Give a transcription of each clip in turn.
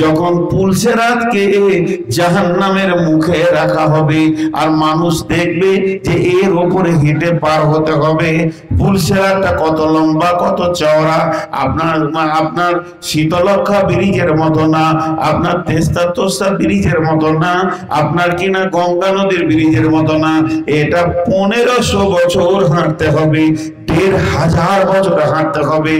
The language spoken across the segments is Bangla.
যখন পুলসেরাতকে জাহান্নামের মুখে রাখা হবে আর মানুষ দেখবে যে এর উপরে হেঁটে পার হতে হবে। পুলসেরাতটা কত লম্বা কত চওড়া, আপনার শীতলক্ষা ব্রিজের মতো না, আপনার তেস্তা তোস্তা ব্রিজের মতো না, আপনার কিনা গঙ্গা নদীর ব্রিজের মতো না। এটা 1500 বছর হাঁটতে হবে, 1500 বছর হাঁটতে হবে।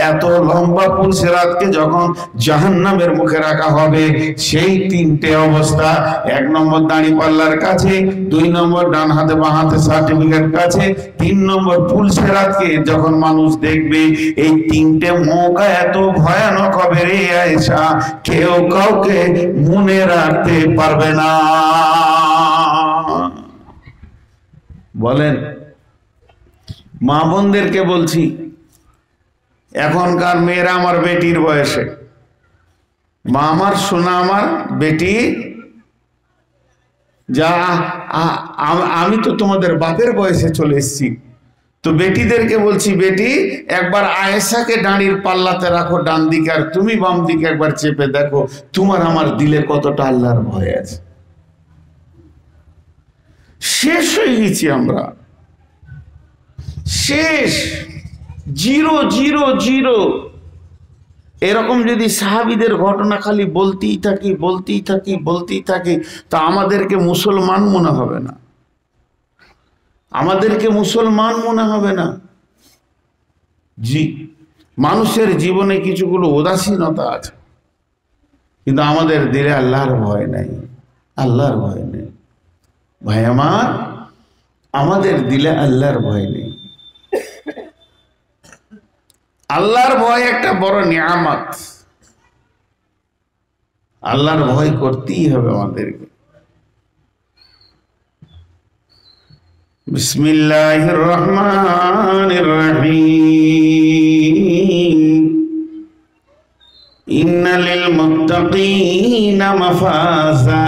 এত লম্বা পুলসেরাতকে যখন জাহান্নামের মুখে রাখা হবে, সেই তিনটে অবস্থা, 1 নম্বর দাঁড়িপাল্লার কাছে, 2 নম্বর ডান হাতে বাঁ হাতে সার্টিফিকেট কাছে, 3 নম্বর পুলসেরাতকে যখন মানুষ দেখবে, এই তিনটে মৌকা এত ভয়ানক হবে রে আয়েশা, কেউ কাউকে মনে রাখতে পারবে না। বলেন, মা বোনদেরকে বলছি, এখনকার মেয়েরা আমার বেটির বয়সে, মা আমার সোনা আমার বেটি, যা আমি তো তোমাদের বাপের বয়সে চলে এসেছি, তো বেটিদেরকে বলছি, বেটি একবার আয়েশাকে ডাঁড়ির পাল্লাতে রাখো ডান দিকে, আর তুমি বাম দিকে একবার চেপে দেখো, তোমার আমার দিলে কতটা আল্লাহর ভয় আছে। শেষ হয়ে গেছি আমরা, শেষ, 0 এরকম যদি সাহাবীদের ঘটনা খালি বলতেই থাকি তা আমাদেরকে মুসলমান মনে হবে না, আমাদেরকে মুসলমান মনে হবে না। জি, মানুষের জীবনে কিছুগুলো উদাসীনতা আছে, কিন্তু আমাদের দিলে আল্লাহর ভয় নাই, আল্লাহর ভয় নেই। ভাই আমার, আমাদের দিলে আল্লাহর ভয় নেই। আল্লাহর ভয় একটা বড় নিয়ামত, আল্লাহর ভয় করতেই হবে আমাদেরকে। বিসমিল্লাহির রহমানির রহিম। ইন্না লিল মুত্তাকিনা মাফাজা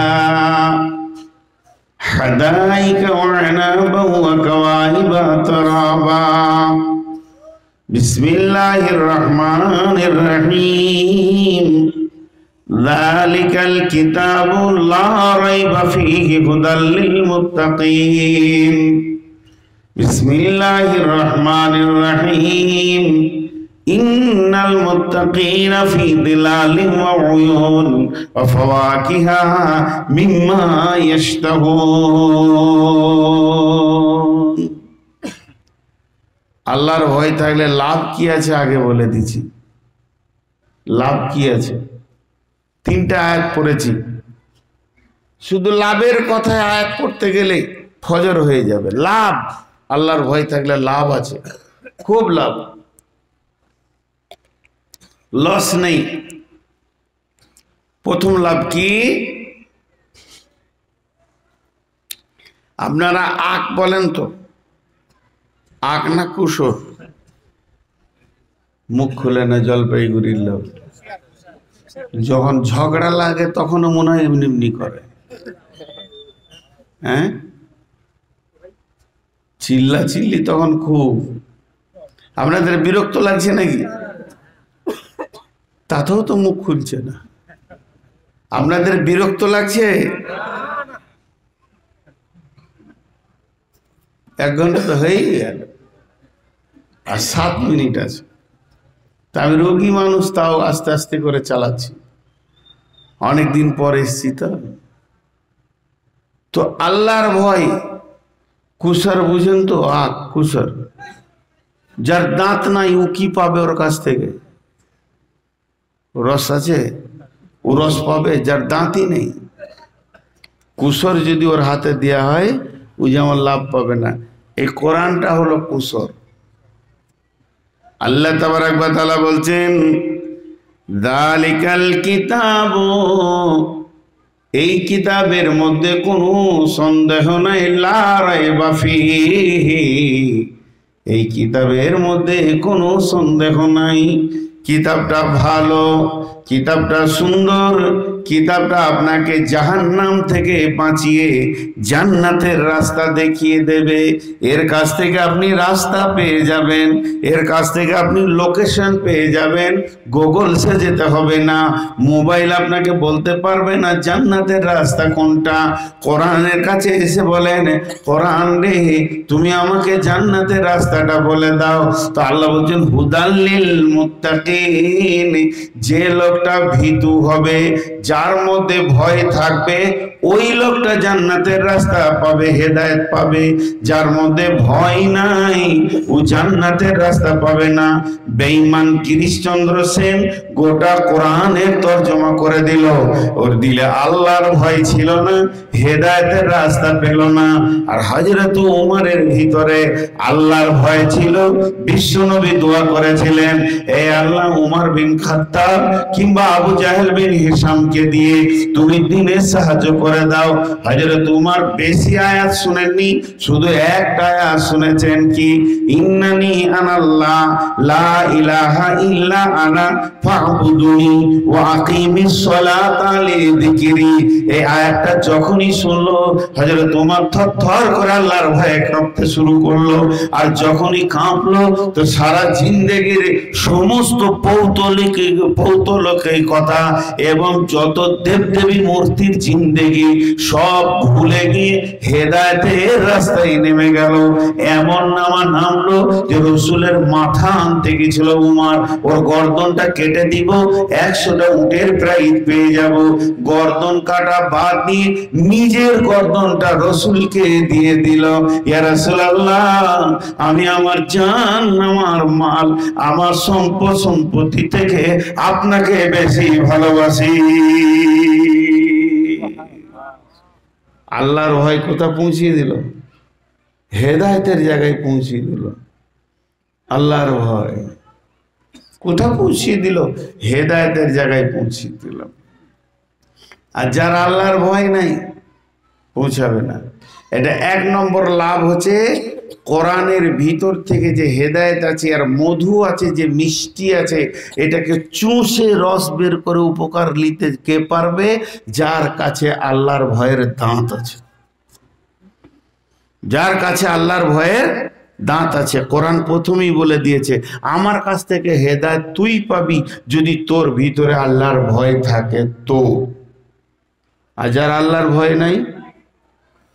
হাদাইকা ওয়া আনাবা ওয়া কাওয়াইবা তারাবা। বিসমিল্লাহির রহমানির রহিম। যালিকাল কিতাবু লা রাইবা ফীহি হুদাল লিল মুত্তাকিন। বিসমিল্লাহির রহমানির রহিম। ইন্নাল মুত্তাকিনা ফী দিলালিন ওয়া উয়ুন ওয়া ফাওয়াকিহা মিম্মা ইয়াশতাহুন। আল্লাহর ভয় থাকলে লাভ কি আছে আগে বলে দিচ্ছি, লাভ কি আছে। 3টা আয়াত পড়েছি, শুধু লাভের কথায় আয়াত পড়তে গেলে ফজর হয়ে যাবে। লাভ, আল্লাহর ভয় থাকলে লাভ আছে, খুব লাভ, লস নেই। প্রথম লাভ কি? আপনারা আখ বলেন তো, আখ না কুসর? মুখ খুলে না জলপাইগুড়ির লোক, যখন ঝগড়া লাগে তখনও মনে হয় এমনি এমনি করে। হ্যাঁ, চিল্লা চিল্লি তখন খুব। আপনাদের বিরক্ত লাগছে নাকি? তাতেও তো মুখ খুলছে না। আপনাদের বিরক্ত লাগছে? 1 ঘন্টা তো হয়েই গেল, আর 7 মিনিট আছে। তা আমি রোগী মানুষ, তাও আস্তে আস্তে করে চালাচ্ছি, অনেকদিন পর এসছি। তো আল্লাহর ভয়, কুসর বুঝেন তো? আখ কুসর, যার দাঁত নাই ও কি পাবে ওর কাছ থেকে? রস আছে, ও রস পাবে? যার দাঁতই নেই, কুসর যদি ওর হাতে দেওয়া হয় ও যেমন লাভ পাবে না। এই কোরআনটা হলো কুসর। আল্লাহ তাবারক ওয়া তাআলা বলছেন, যালিকাল কিতাবু, এই কিতাবের মধ্যে কোনো সন্দেহ নাই, লা রাইবা ফীহি, এই কিতাবের মধ্যে কোনো সন্দেহ নাই। কিতাবটা ভালো, কিতাবটা সুন্দর, কিতাবটা আপনাকে জাহান্নাম থেকে বাঁচিয়ে জান্নাতের রাস্তা দেখিয়ে দেবে। এর কাছ থেকে আপনি রাস্তা পেয়ে যাবেন, এর কাছ থেকে আপনি লোকেশন পেয়ে যাবেন। গুগলসে যেতে হবে না, মোবাইল আপনাকে বলতে পারবে না জান্নাতের রাস্তা কোনটা। কোরআনের কাছে এসে বলেন, কোরআন রে তুমি আমাকে জান্নাতের রাস্তাটা বলে দাও। তো আল্লাহ বলছেন হুদাল্লিল মুত্তাকিন, যে লোকটা ভীতু হবে, যার মধ্যে ভয় থাকবে, ওই লোকটা জান্নাতের রাস্তা পাবে, হেদায়েত পাবে। যার মধ্যে ভয় নাই ও জান্নাতের রাস্তা পাবে না। বেঈমান গিরিশচন্দ্র সেন গোটা কোরআনের তর্জমা করে দিল, ওর দিলে আল্লাহর ভয় ছিল না, হেদায়েতের রাস্তা পেল না। আর হযরত উমরের ভিতরে আল্লাহর ভয় ছিল। বিশ্বনবী দোয়া করেছিলেন, এ আল্লাহ, উমর বিন খাত্তাব কিংবা আবু জাহেল বিন হিশামকে দিয়ে তুমি দ্বীনের সাহায্য করে দাও। হযরত উমর বেশি আয়াত শুনেননি, শুধু একটা আয়াত শুনেছেন, কি ইন্নানি আনাল্লাহ লা ইলাহা ইল্লা আনা ফাবুদুনি ওয়া আকিমিস সালাতা লিযিকরি। এই আয়াতটা যখনই শুনলো হযরত উমর থরথর করে আল্লাহর ভয়ে কাঁপতে শুরু করলো। আর যখনই কাঁপলো তো সারা জিন্দেগির সমস্ত পৌতলক কথা এবং যত দেবদেবী মূর্তির জিন্দেগি সব ভুলে গিয়ে হেদায়েতের রাস্তায় নেমে গেল। এমন নামলো যে রসুলের মাথা আনতে গেছিল উমর, ওর গর্দনটা কেটে দিব, 100টা উটের প্রাইজ পেয়ে যাব। গর্দন কাটা বাদ দিয়ে নিজের গর্দনটা রসুলকে দিয়ে দিল। ইয়া রাসূলুল্লাহ, আমি আমার জান, আমার মাল, আমার সম্পত্তি থেকে আপনাকে বেশি ভালোবাসি। আল্লাহর ভয় কোথা পৌঁছিয়ে দিল? হেদায়েতের জায়গায় পৌঁছিয়ে দিল। আল্লাহর ভয় কোথা পৌঁছিয়ে দিল? হেদায়েতের জায়গায় পৌঁছিয়ে দিল। আর যার আল্লাহর ভয় নাই পৌঁছাবে না। এটা 1 নম্বর লাভ হচ্ছে কোরআনের ভিতর থেকে যে হেদায়েত আছে আর মধু আছে, যে মিষ্টি আছে, এটাকে চুষে রস বের করে উপকার নিতে কে পারবে? যার কাছে আল্লাহর ভয়ের দাঁত আছে, যার কাছে আল্লাহর ভয়ের দাঁত আছে। কোরআন প্রথমেই বলে দিয়েছে, আমার কাছ থেকে হেদায়েত তুই পাবি যদি তোর ভিতরে আল্লাহর ভয় থাকে। তো আর যার আল্লাহর ভয় নাই,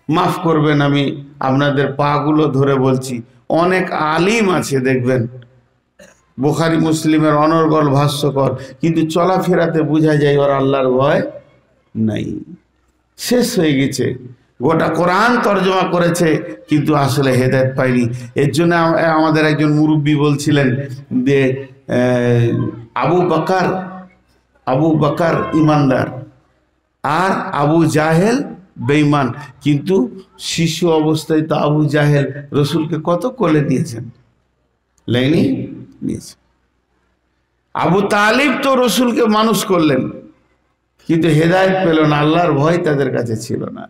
মাফ করবেন আমি আপনাদের পাগুলো ধরে বলছি, অনেক আলিম আছে দেখবেন বুখারী মুসলিমের অনর্গল ভাষ্যকর, কিন্তু চলাফেরাতে বোঝা যায় ওর আল্লাহর ভয় নাই, শেষ হয়ে গেছে। গোটা কোরআন তর্জমা করেছে কিন্তু আসলে হেদায়েত পায়নি। এর জন্য আমাদের একজন মুরব্বী বলছিলেন যে আবু বকর ইমানদার আর আবু জাহেল বেঈমান। কিন্তু শিশু অবস্থায় তো আবু জাহেল রসুলকে কত কোলে নিয়েছেন, লেনি নিয়েছেন। আবু তালিব তো রসুলকে মানুষ করলেন কিন্তু হেদায়েত পেল না, আল্লাহর ভয় তাদের কাছে ছিল না।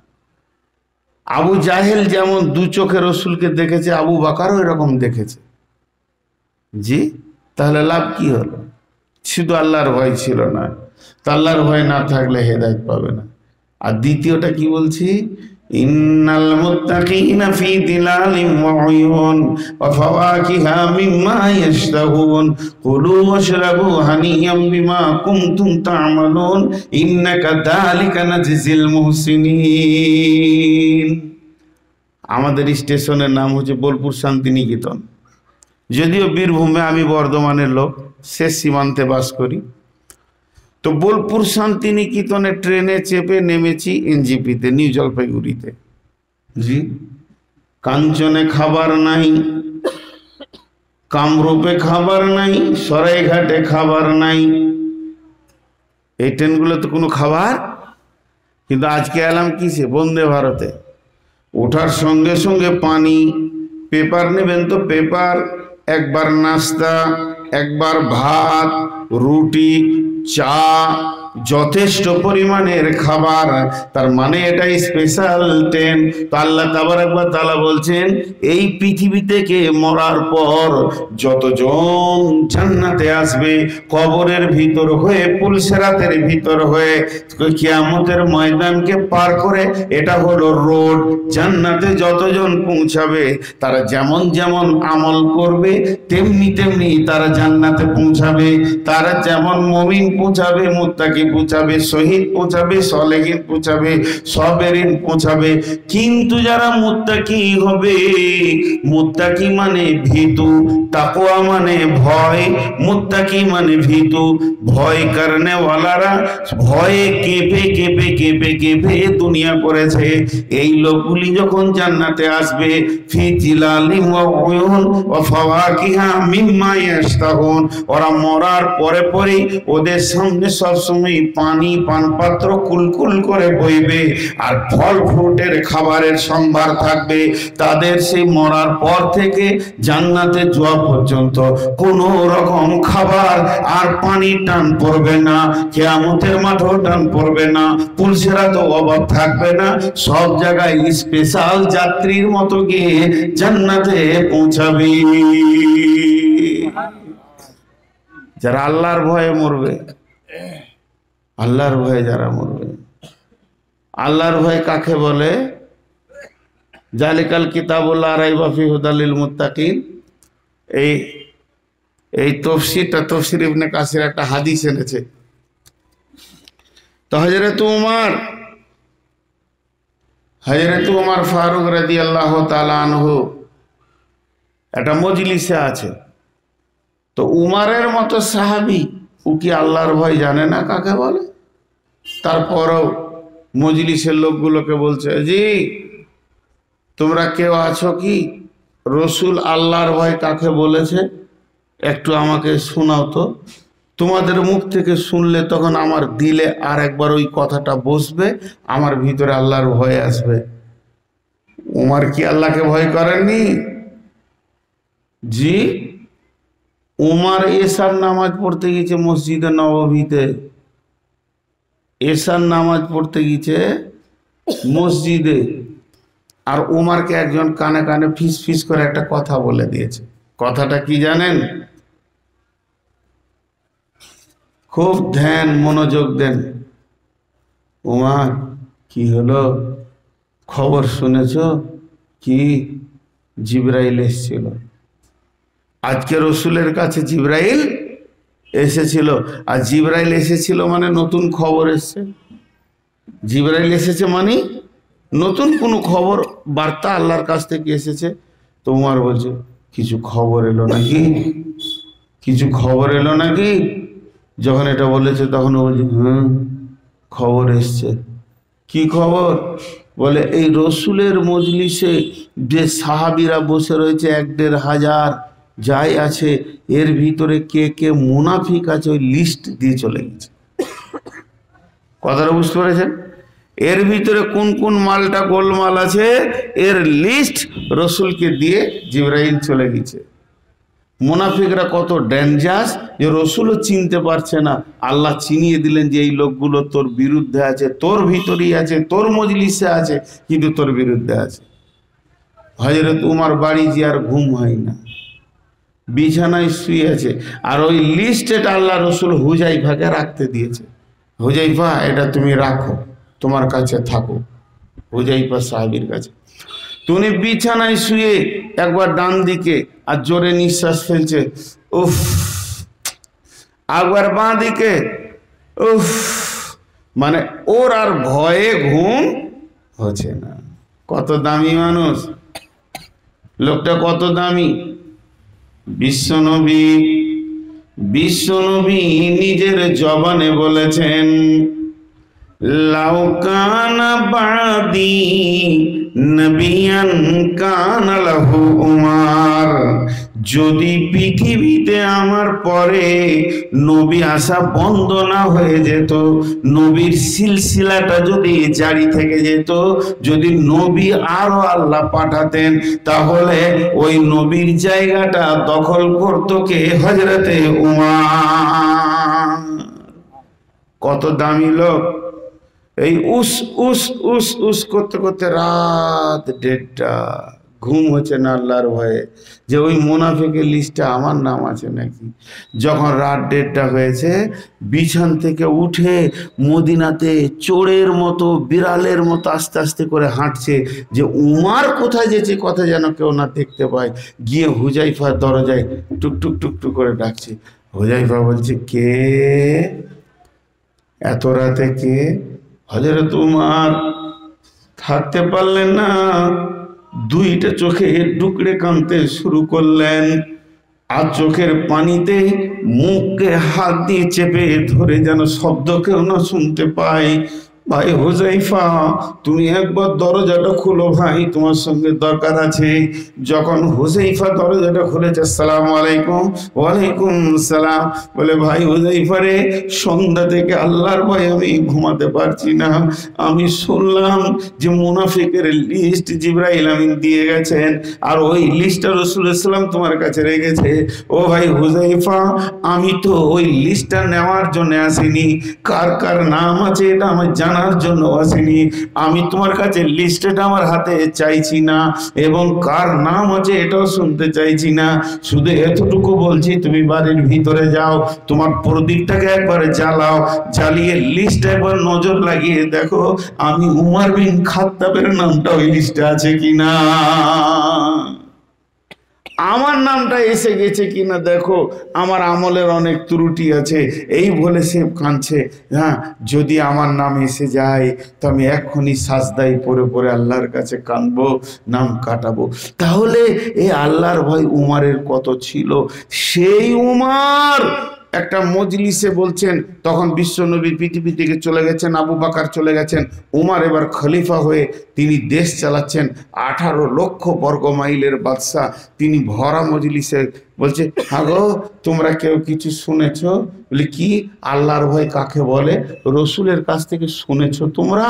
আবু জাহেল যেমন 2 চোখে রসুলকে দেখেছে, আবু বকরও এরকম দেখেছে। জি, তাহলে লাভ কি হলো? শুধু আল্লাহর ভয় ছিল না। তো আল্লাহর ভয় না থাকলে হেদায়েত পাবে না। আর দ্বিতীয়টা কি বলছি, ইন্নাল মুত্তাকিনা ফি দিলালিন ওয়া উয়ুন ওয়া ফাওয়াকিহা মিম্মা ইয়াশতাহুন কুলু ওয়াশরাবু হানিয়াম বিমা কুনতুম তা'মালুন ইন্নাকা যালিকা নাজিজিল মুহসিনিন। আমাদের স্টেশনের নাম হচ্ছে বোলপুর শান্তিনিকেতন। যদিও বীরভূমে, আমি বর্ধমানের লোক, শেষ সীমান্তে বাস করি। তো বোলপুর শান্তিনিকেতনে ট্রেনে চেপে নেমেছি এনজিপিতে, নিউ জলপাইগুড়িতে। জি, কাঞ্চনে খাবার নাই, কামরূপে খাবার নাই, সরাইঘাটে খাবার নাই, এই ট্রেনগুলোতে কোনো খাবার। কিন্তু আজকে এলাম কিসে? বন্দে ভারতে। ওঠার সঙ্গে সঙ্গে পানি, পেপার নেবেন তো পেপার, একবার নাস্তা, একবার ভাত, রুটি, চা, যথেষ্ট পরিমাণের খাবার, তার মানে এটাই স্পেশাল ট্রেন। তো আল্লাহ তাবারক ওয়া তাআলা বলছেন এই পৃথিবী থেকে মরার পর যতজন জান্নাতে আসবে কবরের ভিতর হয়ে পুলসিরাতের ভিতর হয়ে কিয়ামতের ময়দানকে পার করে, এটা হলো রোড, জান্নাতে যতজন পৌঁছাবে তারা যেমন যেমন আমল করবে তেমনি তেমনি তারা জান্নাতে পৌঁছাবে। তারা যেমন মুমিন পৌঁছাবে, মুত্তাকি পৌঁছাবে, শহীদ পৌঁছাবে, সালেহিন পৌঁছাবে, সাবেরিন পৌঁছাবে। কিন্তু যারা মুত্তাকি হবে, মুত্তাকি মানে ভীতু, তাকওয়া মানে ভয়, মুত্তাকি মানে ভীতু, ভয় করনে ওয়ালারা ভয়ে কেঁপে কেঁপে কেঁপে কেঁপে দুনিয়া করেছে, এই লোকগুলি যখন জান্নাতে আসবে ফি জিলালিন ওয়া উয়ুন ওয়া ফাওয়াকিহা মিম্মা ইয়াশতাহুন, ওরা মরার পরে পরে ওদের সামনে সবসময় পানি পানপাত্র কুলকুল করে বইবে আর ফল ফ্রুটের খাবারের সম্ভার থাকবে। তাদের সেই মরার পর থেকে জান্নাতে যাওয়া পর্যন্ত কোনো রকম খাবার আর পানি টান পড়বে না, কিয়ামতের মাঠেও টান পড়বে না, পুলসিরাতেও অভাব থাকবে না, সব জায়গায় স্পেশাল যাত্রীর মতো গিয়ে জান্নাতে পৌঁছাবে। যারা আল্লাহর ভয়ে মরবে, আল্লাহর ভয়ে যারা মরবে। আল্লাহর ভয় কাকে বলে? জালিকাল কিতাবুল লা রাইবা ফিহি হুদাল লিল মুত্তাকিন। এই তাফসীরটা তাফসীর ইবনে কাসির একটা হাদিস এনেছে। তো হযরত উমর ফারুক রাদিয়াল্লাহু তাআলা আনহু একটা মজলিসে আছে। তো উমরের মতো সাহাবী, ও কি আল্লাহর ভয় জানে না কাকে বলে? তারপরও মজলিসের লোকগুলোকে বলছে, জি তোমরা কেউ আছো কি রসুল আল্লাহর ভয় কাকে বলেছে? একটু আমাকে শোনাও তো। তোমাদের মুখ থেকে শুনলে তখন আমার দিলে আর একবার ওই কথাটা বসবে, আমার ভিতরে আল্লাহর ভয় আসবে। উমর কি আল্লাহকে ভয় করেননি? জি, উমর এশার নামাজ পড়তে গেছে মসজিদে নববীতে, এশার নামাজ পড়তে গেছে মসজিদে, আর উমরকে একজন কানে কানে ফিস ফিস করে একটা কথা বলে দিয়েছে। কথাটা কি জানেন? খুব ধ্যান মনোযোগ দেন। উমর কি হলো? খবর শুনেছ কি? জিবরাইল এসেছিল আজকে রসুলের কাছে, জিবরাইল এসেছিল। আর জিবরাইল এসেছিল মানে নতুন খবর এসেছে। জিবরাইল এসেছে মানে নতুন কোনো খবর বার্তা আল্লাহর কাছ থেকে এসেছে। তো উমর বলছে, কিছু খবর এলো নাকি? কিছু খবর এলো নাকি? যখন এটা বলেছে তখন ও বলছে, খবর এসছে। কি খবর? বলে এই রসুলের মজলিসে যে সাহাবীরা বসে রয়েছে 1-1,500 যাই আছে, এর ভিতরে কে কে মুনাফিক আছে ওই লিস্ট দিয়ে চলে গেছে। কথাটা বুঝতে পেরেছেন? এর ভিতরে কোন কোন মালটা গোলমাল আছে এর লিস্ট রসুলকে দিয়ে জিবরাইল চলে গেছে। মুনাফিকরা কত ডেঞ্জারাস যে রসুলও চিনতে পারছে না, আল্লাহ চিনিয়ে দিলেন যে এই লোকগুলো তোর বিরুদ্ধে আছে, তোর ভিতরেই আছে, তোর মজলিসে আছে, কিন্তু তোর বিরুদ্ধে আছে। হযরত উমর বাড়ি যে আর ঘুম হয় না, বিছানায় শুয়ে আছে। আর ওই লিস্ট এটা আল্লাহ রসুল হুজাইফাকে রাখতে দিয়েছে। হুজাইফা এটা তুমি রাখো, তোমার কাছে থাকো। হুজাইফা সাহাবীর কাছে। তুমি বিছানায় শুয়ে একবার ডান দিকে আর জোরে নিঃশ্বাস ফেলছে, উফ, একবার বাঁ দিকে, উফ, মানে ওর আর ভয়ে ঘুম হচ্ছে না। কত দামি মানুষ লোকটা, কত দামি। বিশ্বনবী নিজের জবানে বলেছেন, লাউ কানা বাদি নবিয়ান কানা লাহু উমর, যদি পৃথিবীতে আমার পরে নবী আসা বন্ধ না হয়ে যেত, নবীর সিলসিলাটা যদি জারি থেকে যেত, যদি নবী আরো আল্লাহ পাঠাতেন, তাহলে ওই নবীর জায়গাটা দখল করত কে? হযরতে উমর। কত দামি লোক, এই উস উস উস উস করতে করতে রাত 1:30, ঘুম হচ্ছে না আল্লাহর ভয়ে যে ওই মুনাফিকের লিস্টে আমার নাম আছে নাকি। যখন রাত 1:30 হয়েছে, বিছান থেকে উঠে মদিনাতে চোরের মতো বিড়ালের মতো আস্তে আস্তে করে হাঁটছে, যে উমার কোথায় যেছে কথা যেন কেউ না দেখতে পায়। গিয়ে হুজাইফার দরজায় টুকটুক টুকটুক করে ডাকছে। হুজাইফা বলছে, কে এত রাতে, কে? হযরত উমর থাকতে পারলেন না, দুইটা চোখে ডুকরে কাঁদতে শুরু করলেন, আর চোখের পানিতে মুখকে হাত দিয়ে চেপে ধরে যেন শব্দ কেউ না শুনতে পায়। ভাই হুজাইফা, তুমি একবার দরজাটা খুলো ভাই, তোমার সঙ্গে দরকার আছে। যখন হুজাইফা দরজাটা খুলেছে, আসসালামু আলাইকুম। ওয়ালাইকুম সালাম। বলে, ভাই হুজাইফা রে, সন্ধ্যা থেকে আল্লাহর ভয়ে আমি ঘুমাতে পারছি না। আমি শুনলাম যে মুনাফিকের লিস্ট জিবরাইল আমিন দিয়ে গেছেন, আর ওই লিস্টটা রাসূলুল্লাহ সাল্লাল্লাহু আলাইহি ওয়াসাল্লাম তোমার কাছে রেখেছে। ও ভাই হুজাইফা, আমি তো ওই লিস্টটা নেওয়ার জন্য আসিনি, কার কার নাম আছে এটা আমার জানার জন্য আসিনি। আমি তোমার কাছে লিস্টটা আমার হাতে চাইছি না, এবং কার নাম আছে এটাও শুনতে চাইছি না। শুধু এতটুকু বলছি, তুমি বাড়ির ভিতরে যাও, তোমার প্রদীপটাকে একবার জ্বালাও, জ্বালিয়ে লিস্ট একবার নজর লাগিয়ে দেখো আমি উমর বিন খাত্তাবের নামটা ওই লিস্টে আছে কিনা, আমার নামটা এসে গেছে কিনা দেখো, আমার আমলের অনেক ত্রুটি আছে। এই বলে সে কাঁদছে। হ্যাঁ, যদি আমার নাম এসে যায় তো আমি এক্ষুনি সাজদায় পড়ে পড়ে আল্লাহর কাছে কাঁদবো, নাম কাটাবো। তাহলে এই আল্লাহর ভয় উমরের কত ছিল। সেই উমর একটা মজলিসে বলছেন, তখন বিশ্বনবী পৃথিবী থেকে চলে গেছেন, আবু বকর চলে গেছেন, উমর এবার খলিফা হয়ে তিনি দেশ চালাচ্ছেন। 18 লক্ষ বর্গ মাইলের বাদশা তিনি। ভরা মজলিসে বলছে, হাগো তোমরা কেউ কিছু শুনেছ? বলি, কি? আল্লাহর ভয় কাকে বলে রসুলের কাছ থেকে শুনেছ তোমরা?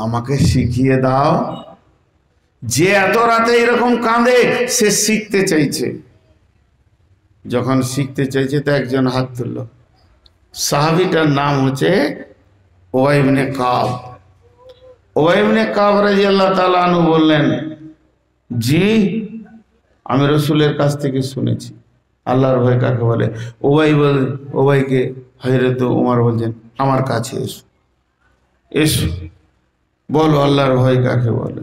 আমাকে শিখিয়ে দাও। যে এত রাতে এরকম কাঁদে সে শিখতে চাইছে। যখন শিখতে চাইছে তো একজন হাত তুলল। সাহাবীটার নাম হচ্ছে উবাই ইবনে কাব। উবাই ইবনে কাব রাদিয়াল্লাহু তাআলা আনহু বললেন, জি আমি রাসূলের কাছ থেকে শুনেছি আল্লাহর ভয় কাকে বলে। উবাইকে হযরত উমর বলছেন, আমার কাছে এসো, এসো বলো আল্লাহর ভয় কাকে বলে।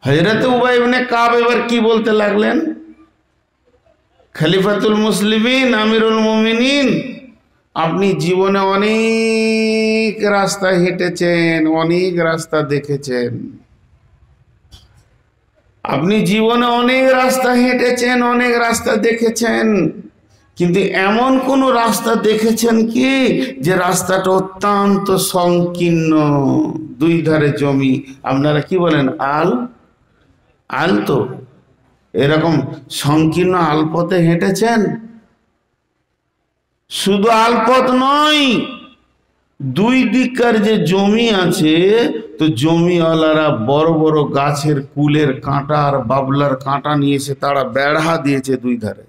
হযরত উবাই ইবনে কাব এবার কি বলতে লাগলেন, খলিফাতুল মুসলিমিন, আমিরুল মুমিনিন, আপনি জীবনে অনেক রাস্তা হেঁটেছেন, অনেক রাস্তা দেখেছেন। আপনি জীবনে অনেক রাস্তা হেঁটেছেন, অনেক রাস্তা দেখেছেন, কিন্তু এমন কোন রাস্তা দেখেছেন কি যে রাস্তাটা অত্যন্ত সংকীর্ণ, দুই ধারে জমি, আপনারা কি বলেন আল তো এরকম সংকীর্ণ আলপথে হেঁটেছেন? শুধু আলপথ নয়, দুই দিককার যে জমি আছে, তো জমিওয়ালারা বড় বড় গাছের কুলের কাঁটা আর বাবলার কাঁটা নিয়েছে, তারা বেড়া দিয়েছে দুই ধারে।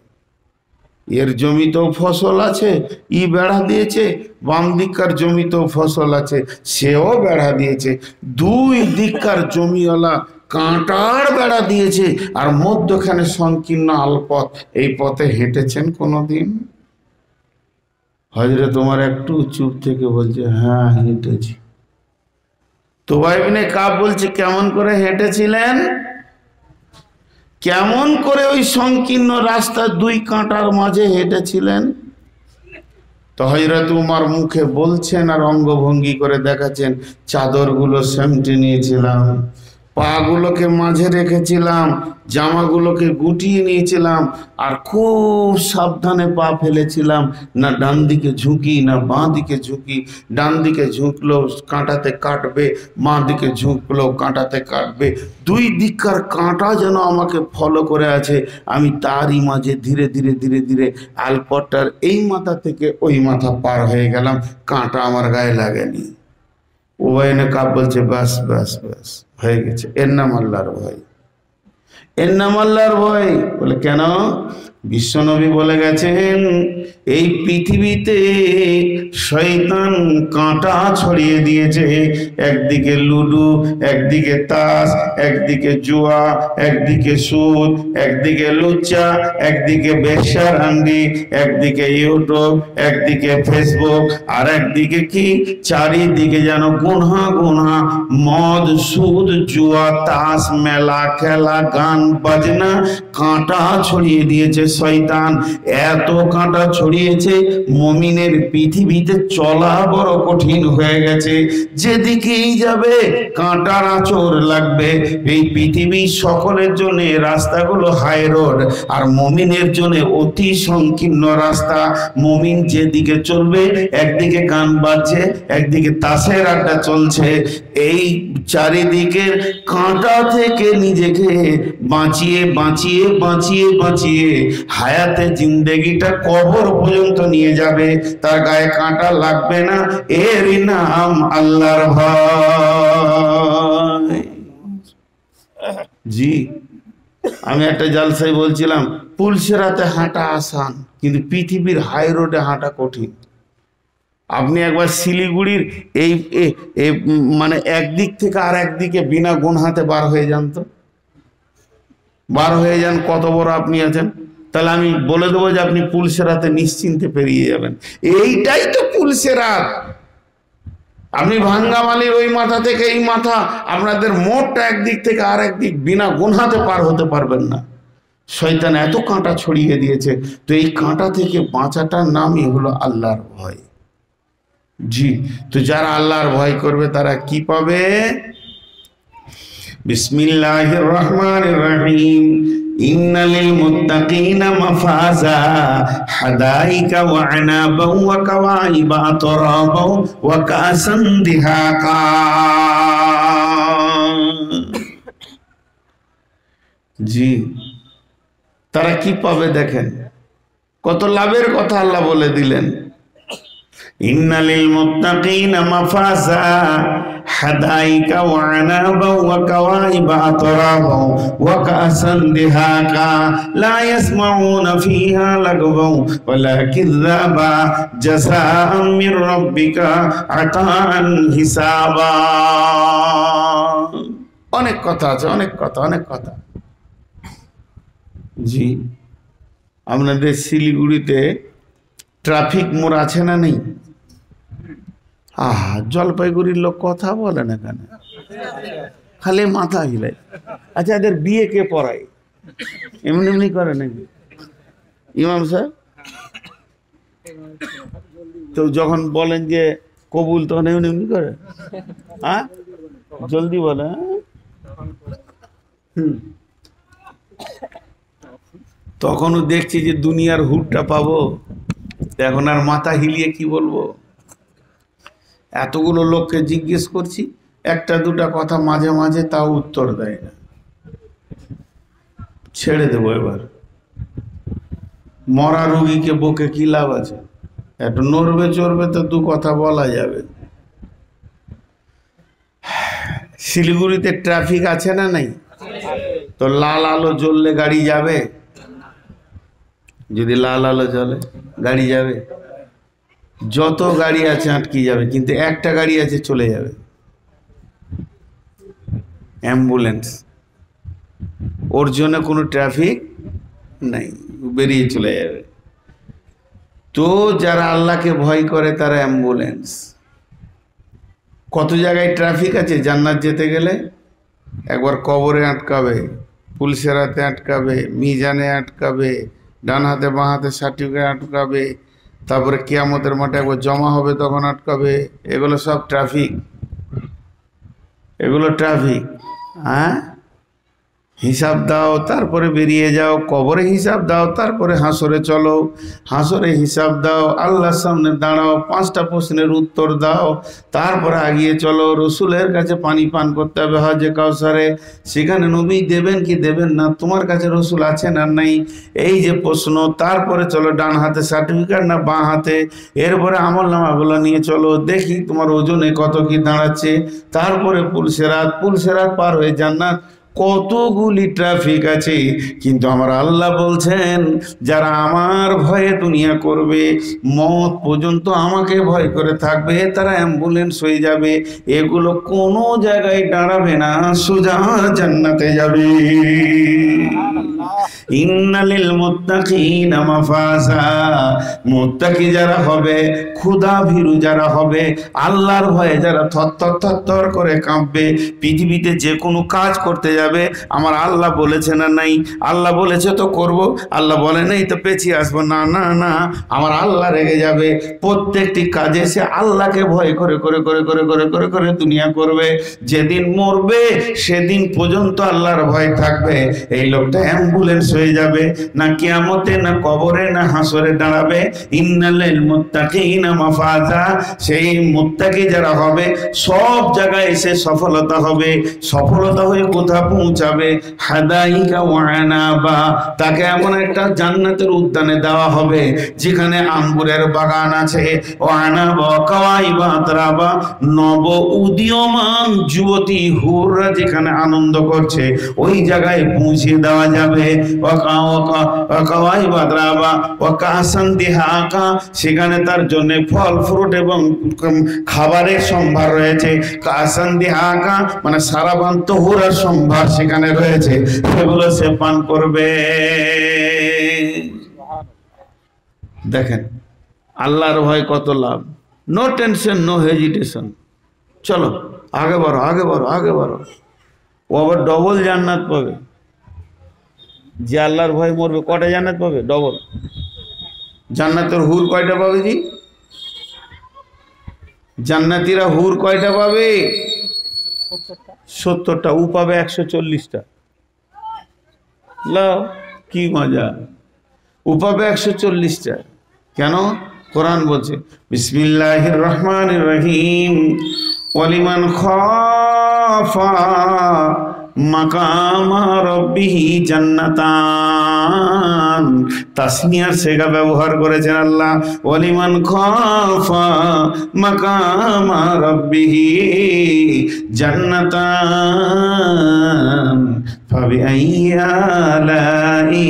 এর জমিতেও ফসল আছে, ই বেড়া দিয়েছে, বাম দিককার জমিতেও ফসল আছে, সেও বেড়া দিয়েছে। দুই দিককার জমিওয়ালা কাঁটার বেড়া দিয়েছে, আর মধ্যখানে সংকীর্ণ আলপথ। এই পথে হেঁটেছেন কোনোদিন? হযরত ওমর একটু চুপ থেকে বলছে, হ্যাঁ হেঁটেছি। তো উবাই ইবনে কাব বলছে, কেমন করে হেঁটেছিলেন? কেমন করে ওই সংকীর্ণ রাস্তা দুই কাঁটার মাঝে হেঁটেছিলেন? তো হযরত উমর মুখে বলছেন আর অঙ্গভঙ্গি করে দেখাচ্ছেন, চাদরগুলো সেমটে নিয়েছিলাম, পাগুলোকে মাঝে রেখেছিলাম, জামাগুলোকে গুটিয়ে নিয়েছিলাম, আর খুব সাবধানে পা ফেলেছিলাম, না ডান দিকে ঝুঁকি না বাঁ দিকে ঝুঁকি। ডান দিকে ঝুঁকলো কাঁটাতে কাটবে, বাঁ দিকে ঝুঁকলো কাঁটাতে কাটবে। দুই দিককার কাঁটা যেন আমাকে ফলো করে আছে, আমি তারই মাঝে ধীরে ধীরে ধীরে ধীরে আলপথটার এই মাথা থেকে ওই মাথা পার হয়ে গেলাম, কাঁটা আমার গায়ে লাগেনি। উবাই ইবনে কাব বলছে, বাস বাস বাস হয়ে গেছে, এর নাম আল্লাহর ভয়, এর নাম আল্লাহর ভয়। বলে, কেন? বিশ্বনবী বলে গেছেন, এই পৃথিবীতে শয়তান কাঁটা ছড়িয়ে দিয়েছে। একদিকে লুডু, একদিকে তাস, একদিকে জুয়া, একদিকে সুদ, একদিকে লুচ্চা, একদিকে বেশ্যার আন্ডি, একদিকে ইউটিউব, একদিকে ফেসবুক, আর একদিকে কি চারিদিকে যেন গুনহা গুনহা মদ, সুদ, জুয়া, তাস, মেলা খেলা, গান বাজনা, কাঁটা ছড়িয়ে দিয়েছে শয়তান। এত কাঁটা ছড়িয়েছে, মুমিনের পৃথিবীতে চলা বড় কঠিন হয়ে গেছে। যেদিকেই যাবে কাঁটার আঁচড় লাগবে। এই পৃথিবীর সকলের জন্য রাস্তাগুলো হাই রোড, আর মুমিনের জন্য অতি সংকীর্ণ রাস্তা। মুমিন যেদিকে চলবে, একদিকে গান বাজছে, একদিকে তাসের আড্ডা চলছে। এই চারিদিকের কাঁটা থেকে নিজেকে বাঁচিয়ে বাঁচিয়ে বাঁচিয়ে বাঁচিয়ে হায়াতে জিন্দেগিটা কবর পর্যন্ত নিয়ে যাবে, তার গায়ে কাঁটা লাগবে না। এরই নাম আল্লাহর ভয়। জি, আমি একটা জালসায় বলছিলাম, পুলসেরাতে হাঁটা আসান, কিন্তু পৃথিবীর হাই রোডে হাঁটা কঠিন। আপনি একবার শিলিগুড়ির এই মানে একদিক থেকে আর একদিকে বিনা গুনহাতে বার হয়ে যান তো, বার হয়ে যান, কত বড় আপনি আছেন। তাহলে আমি বলে দেবো যে আপনি পুলসেরাতে নিশ্চিন্তে পেরিয়ে যাবেন। এইটাই তো পুলসেরাত। আপনি ভাঙ্গামালির ওই মাথা থেকে এই মাথা, আপনাদের মোটটা একদিক থেকে আর একদিক বিনা গুনহাতে পার হতে পারবেন না। শয়তান এত কাঁটা ছড়িয়ে দিয়েছে। তো এই কাঁটা থেকে বাঁচাটার নামই হলো আল্লাহর ভয়। জি, তো যারা আল্লাহর ভয় করবে তারা কি পাবে? বিসমিল্লাহির রহমানির রহিম। ইন্নালিল মুত্তাকিনা মাফাজা হাদাইকা ওয়া আনাবা ওয়া কাওয়াইবা আতরাবা ওয়া কাসান দিহাকা। জি, তারা কি পাবে দেখেন, কত লাভের কথা আল্লাহ বলে দিলেন। ইন্নালিল মুত্তাকিনা মাফাজা হাদাইকা ওয়া আনাবা ওয়া কাওয়াইবা আতরাবা ওয়া কাসান দিহাকা লা ইয়াসমাউনা ফিহা লাগওয়া ওয়ালা কিযাবা জাযাআম মির রাব্বিকা আতাআন হিসাবা। অনেক কথা আছে, অনেক কথা, অনেক কথা। জি, আপনাদের শিলিগুড়িতে ট্রাফিক মোড় আছে না নেই? জলপাইগুড়ির লোক কথা বলে না কেন, খালি মাথা হিলায়। আচ্ছা, এদের বিয়ে কে পড়ায়? এমনি এমনি করে নাকি ইমাম সাহেব? তো যখন বলেন যে কবুল, তখন এমনি এমনি করে? হ্যাঁ, জলদি বলে। তখনও দেখছি যে দুনিয়ার হুটটা পাবো, এখন আর মাথা হিলিয়ে কি বলবো। এতগুলো লোককে জিজ্ঞেস করছি, একটা দুটা কথা মাঝে মাঝে তাও উত্তর দেয় না। ছেড়ে দেবো এবার। মরা রুগীকে বকে কি লাভ আছে? একটু নড়বে চড়বে তো দু কথা বলা যাবে। শিলিগুড়িতে ট্রাফিক আছে না নাই? তো লাল আলো জ্বললে গাড়ি যাবে? যদি লাল আলো জ্বলে গাড়ি যাবে? যত গাড়ি আছে আটকে যাবে, কিন্তু একটা গাড়ি আছে চলে যাবে, অ্যাম্বুলেন্স। ওর জন্য কোনো ট্রাফিক নাই, বেরিয়ে চলে যাবে। তো যারা আল্লাহকে ভয় করে তারা অ্যাম্বুলেন্স। কত জায়গায় ট্রাফিক আছে জান্নাত যেতে গেলে? একবার কবরে আটকাবে, পুলসেরাতে আটকাবে, মিজানে আটকাবে, ডান হাতে বাঁ হাতে সার্টিফিকেট আটকাবে, তারপরে কিয়ামতের মাঠে একবার জমা হবে তখন আটকাবে। এগুলো সব ট্রাফিক, এগুলো ট্রাফিক। হ্যাঁ, হিসাব দাও তারপরে বেরিয়ে যাও, কবরে হিসাব দাও তারপরে হাসরে চলো, হাসরে হিসাব দাও, আল্লাহর সামনে দাঁড়াও, 5টা প্রশ্নের উত্তর দাও, তারপরে আগিয়ে চলো। রসুলের কাছে পানি পান করতে হবে হজে কাউসারে, সেখানে নবী দেবেন কি দেবেন না, তোমার কাছে রসুল আছেন আর নাই, এই যে প্রশ্ন। তারপরে চলো ডান হাতে সার্টিফিকেট না বাঁ হাতে, এরপরে আমল নামাগুলো নিয়ে চলো, দেখি তোমার ওজনে কত কি দাঁড়াচ্ছে। তারপরে পুলসেরাত, পুলসেরাত পার হয়ে জান্নাত। কতগুলি ট্রাফিক আছে, কিন্তু আমার আল্লাহ বলছেন যারা আমার ভয়ে দুনিয়া করবে, মত পর্যন্ত আমাকে ভয় করে থাকবে, তারা অ্যাম্বুলেন্স হয়ে যাবে, এগুলো কোনো জায়গায় দাঁড়াবে না, সোজা জান্নাতে যাবে। ইন্নালিল মুত্তাকিনা মাফাজা, মুত্তাকি যারা হবে, ক্ষুধা ভীরু যারা হবে, আল্লাহর ভয়ে যারা থরথর থরথর করে কাঁপবে, পৃথিবীতে যে কোনো কাজ করতে যাবে, আমার আল্লাহ বলেছে না নাই, আল্লাহ বলেছে তো করব, আল্লাহ বলে নাই তো পেছিয়ে আসবো না, না না, আমার আল্লাহ রেগে যাবে। প্রত্যেকটি কাজে সে আল্লাহকে ভয় করে করে করে করে করে করে করে দুনিয়া করবে। যেদিন মরবে সেদিন পর্যন্ত আল্লাহর ভয় থাকবে। এই লোকটা অ্যাম্বুলেন্স হয়ে যাবে, না কিয়ামতে, না কবরে, না হাসরে দাঁড়াবে। ইন্নালিল মুত্তাকিনা মাফাজা, সেই মুত্তাকি যারা হবে সব জায়গায় এসে সফলতা হবে। সফলতা হয়ে কোথায় পৌঁছাবে? হাদাইকা ওয়া আনাবা, তাকে এমন একটা জান্নাতের উদ্যানে দেওয়া হবে যেখানে আঙ্গুরের বাগান আছে। ও আনাবা কাওয়াইবা আতরাবা, নব উদীয়মান যুবতী হুররা যেখানে আনন্দ করছে ওই জায়গায় পৌঁছে দেওয়া যাবে। সেখানে তার জন্য ফল ফ্রুট এবং খাবারের সম্ভার রয়েছে। কাসান দিহাকা মানে সারাবান তহুরার সম্ভার সেখানে রয়েছে, সেগুলো সে পান করবে। দেখেন আল্লাহর ভয় কত লাভ। নো টেনশন, নো হেজিটেশন, চলো আগে বাড়ো, আগে বাড়ো, আগে বাড়ো। ও আবার ডবল জান্নাত পাবে। যে আল্লাহর ভয় মরবে কটা জান্নাত পাবে? ডবল। জান্নাতের হুর কয়টা পাবে জি? জান্নাতীরা হুর কয়টা পাবে? 70টা। ও পাবে 140টা। লাও কি মজা, ও পাবে 140টা। কেন? কোরআন বলছে বিসমিল্লাহির রহমানির রহিম, ওয়ালিমান খাফা মাকামা রাব্বিহি জান্নাতান। তাসনিয়ার সেগা ব্যবহার করেছেন আল্লাহ। ওয়ালিমান খাফা মাকামা রাব্বিহি জান্নাতান ফাবিআইয়ি আলাই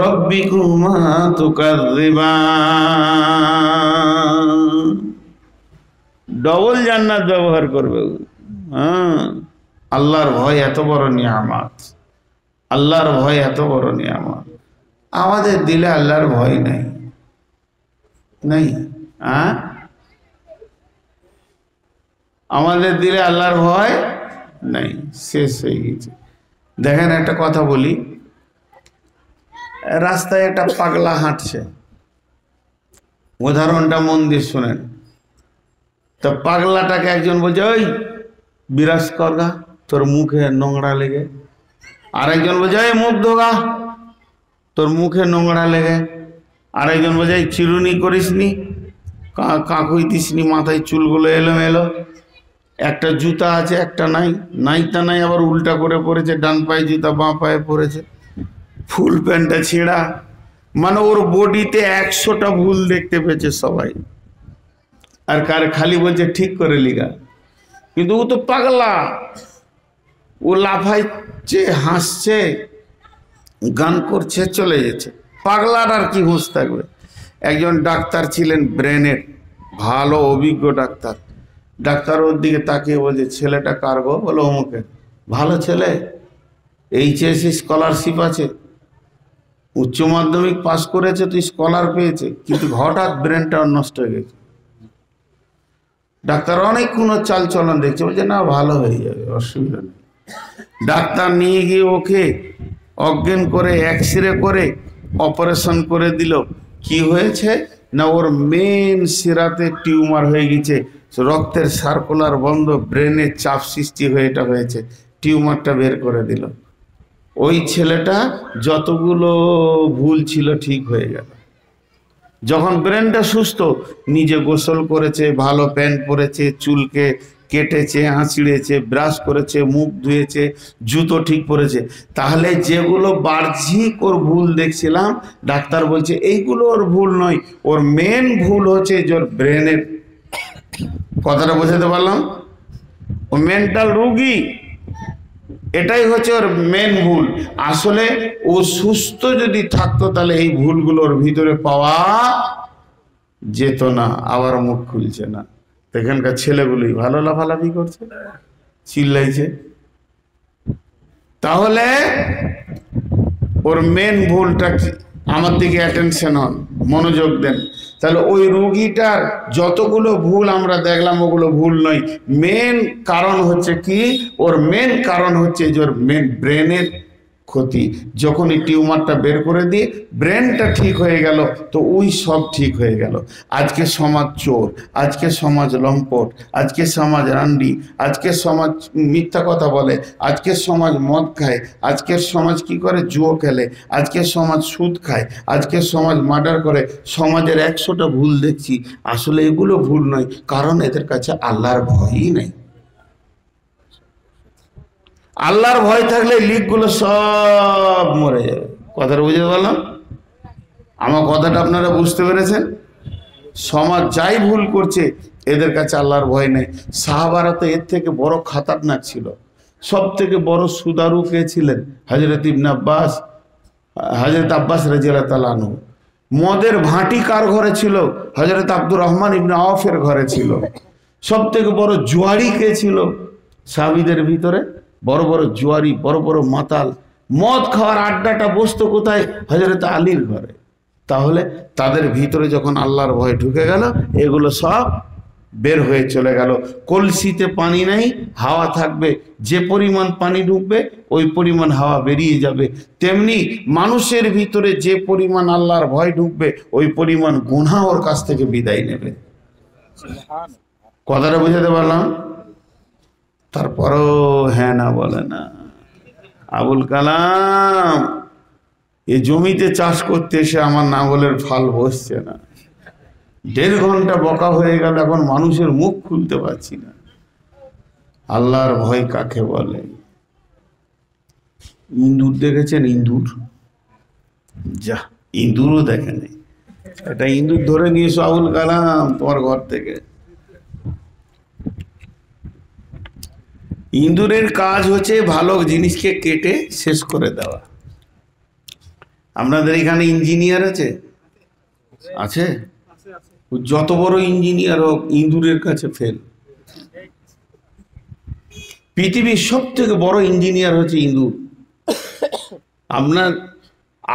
রাব্বিকুমা তুকাযযিবান। ডবল জান্নাত ব্যবহার করবে। হ্যাঁ, আল্লাহর ভয় এত বড় নিয়ামত, আল্লাহর ভয় এত বড় নিয়ামত। আমাদের দিলে আল্লাহর ভয় নাই, নাই। হ্যাঁ, আমাদের দিলে আল্লাহর ভয় নাই, শেষ হয়ে গেছে। দেখেন একটা কথা বলি, রাস্তায় একটা পাগলা হাঁটছে, উদাহরণটা মন দিয়ে শোনেন। তো পাগলাটাকে একজন বলছে ওই বিরাজ করগা, তোর মুখে নোংরা লেগে। আরেকজন বলছে এই মুখ ধোগা, তোর মুখে নোংরা লেগে। আরেকজন বলছে এই চিরুনি করিসনি, কাকুই দিসনি, মাথায় চুলগুলো এলোমেলো। একটা জুতা আছে একটা নাই, নাইতা নাই, আবার উল্টা করে পড়েছে, ডান পায়ে জুতা বাঁ পায়ে পড়েছে, ফুল প্যান্টটা ছেঁড়া। মানে ওর বডিতে 100টা ভুল দেখতে পেয়েছে সবাই। আর কার খালি বলছে ঠিক করে লিগা। কিন্তু ও তো পাগলা, ও লাফাইছে, হাসছে, গান করছে, চলে যাচ্ছে। পাগলার আর কি হুঁশ থাকবে? একজন ডাক্তার ছিলেন ব্রেনের, ভালো অভিজ্ঞ ডাক্তার। ডাক্তার ওর দিকে তাকিয়ে বলছে ছেলেটা কার গো? বলো অমুকের। ভালো ছেলে, এইচএসসি স্কলারশিপ আছে, উচ্চ মাধ্যমিক পাস করেছে, তো স্কলার পেয়েছে, কিন্তু হঠাৎ ব্রেনটা নষ্ট হয়ে গেছে। ডাক্তার অনেকক্ষণ চাল চলন দেখছে, বলছে না ভালো হয়ে যাবে, অসুবিধা নেই। ডাক্তার নিয়ে গিয়ে ওকে অজ্ঞান করে এক্সরে করে অপারেশন করে দিল। কি হয়েছে না, ওর মেন শিরাতে টিউমার হয়ে গেছে, রক্তের সার্কুলার বন্ধ, ব্রেনে চাপ সৃষ্টি হয়ে এটা হয়েছে, টিউমারটা বের করে দিল। ওই ছেলেটা যতগুলো ভুল ছিল ঠিক হয়ে গেল। যখন ব্রেনটা সুস্থ, নিজে গোসল করেছে, ভালো প্যান্ট পরেছে, চুলকে কেটেছে, আঁচড়েছে, ব্রাশ করেছে, মুখ ধুয়েছে, জুতো ঠিক পরেছে। তাহলে যেগুলো বাহ্যিক ওর ভুল দেখছিলাম, ডাক্তার বলছে এইগুলো ওর ভুল নয়, ওর মেন ভুল হচ্ছে যে ওর ব্রেনের। কথাটা বোঝাতে পারলাম? ও মেন্টাল রোগী, এটাই হচ্ছে ওর মেন ভুল। আসলে ও সুস্থ যদি থাকতো তাহলে এই ভুলগুলোর ভিতরে পাওয়া যেত না। আবার মুখ খুলছে না। এখানকার ছেলেগুলোই ভালো লাফালাফি করছে, চিল্লাইছে। তাহলে ওর মেন ভুলটা আমার দিকে অ্যাটেনশন হন, মনোযোগ দেন। তাহলে ওই রোগীটার যতগুলো ভুল আমরা দেখলাম ওগুলো ভুল নয়। মেন কারণ হচ্ছে কি, ওর মেন কারণ হচ্ছে যে ওর মেন ব্রেনের ক্ষতি। যখন এই টিউমারটা বের করে দিয়ে ব্রেনটা ঠিক হয়ে গেল তো ওই সব ঠিক হয়ে গেল। আজকে সমাজ চোর, আজকে সমাজ লম্পট, আজকে সমাজ রান্ডি, আজকের সমাজ মিথ্যা কথা বলে, আজকের সমাজ মদ খায়, আজকের সমাজ কি করে, জুয়ো খেলে, আজকের সমাজ সুদ খায়, আজকের সমাজ মার্ডার করে। সমাজের 100টা ভুল দেখছি, আসলে এগুলো ভুল নয়, কারণ এদের কাছে আল্লাহর ভয়ই নেই। আল্লাহর ভয় থাকলে লিকগুলো সব মরে যাবে। কথাটা বুঝতে পারলাম? আমার কথাটা আপনারা বুঝতে পেরেছেন? সমাজ যাই ভুল করছে এদের কাছে আল্লাহর ভয় নেই। সাহাবারা তো এর থেকে বড় খাতারনাক ছিল। সব থেকে বড় সুদারু কে ছিলেন? হযরত ইবনে আব্বাস, হযরত আব্বাস রাদিয়াল্লাহু তাআলা আনহু। মদের ভাঁটি কার ঘরে ছিল? হযরত আব্দুর রহমান ইবনে আওফের ঘরে ছিল। সব থেকে বড় জুয়ারি কে ছিল সাহাবীদের ভিতরে? বড় বড় জুয়ারি, বড় বড় মাতাল, মদ খাওয়ার আড্ডাটা বসতো কোথায়? হযরত আলীর ঘরে। তাহলে তাদের ভিতরে যখন আল্লাহর ভয় ঢুকে গেল এগুলো সব বের হয়ে চলে গেল। কলসিতে পানি নাই, হাওয়া থাকবে, যে পরিমাণ পানি ঢুকবে ওই পরিমাণ হাওয়া বেরিয়ে যাবে। তেমনি মানুষের ভিতরে যে পরিমাণ আল্লাহর ভয় ঢুকবে ওই পরিমাণ গুনাহ ওর কাছ থেকে বিদায় নেবে। কথাটা বুঝাতে পারলাম? তারপরও হ্যাঁ না বলে না। আবুল কালাম এ জমিতে চাষ করতে এসে আমার নাঙ্গলের ফাল বসছে না। 1.5 ঘন্টা বকা হয়ে গেল, এখন মানুষের মুখ খুলতে পারছি না। আল্লাহর ভয় কাকে বলে? ইঁদুর দেখেছেন? ইঁদুর, যা ইঁদুরও দেখে নেই। এটা ইঁদুর ধরে নিয়ে এসো আবুল কালাম তোমার ঘর থেকে। ইঁদুরের কাজ হচ্ছে ভালো জিনিসকে কেটে শেষ করে দেওয়া। আপনাদের এখানে ইঞ্জিনিয়ার আছে? আছে? যত বড় ইঞ্জিনিয়ার হোক ইঁদুরের কাছে ফেল। পৃথিবীর সব থেকে বড় ইঞ্জিনিয়ার হচ্ছে ইঁদুর। আপনার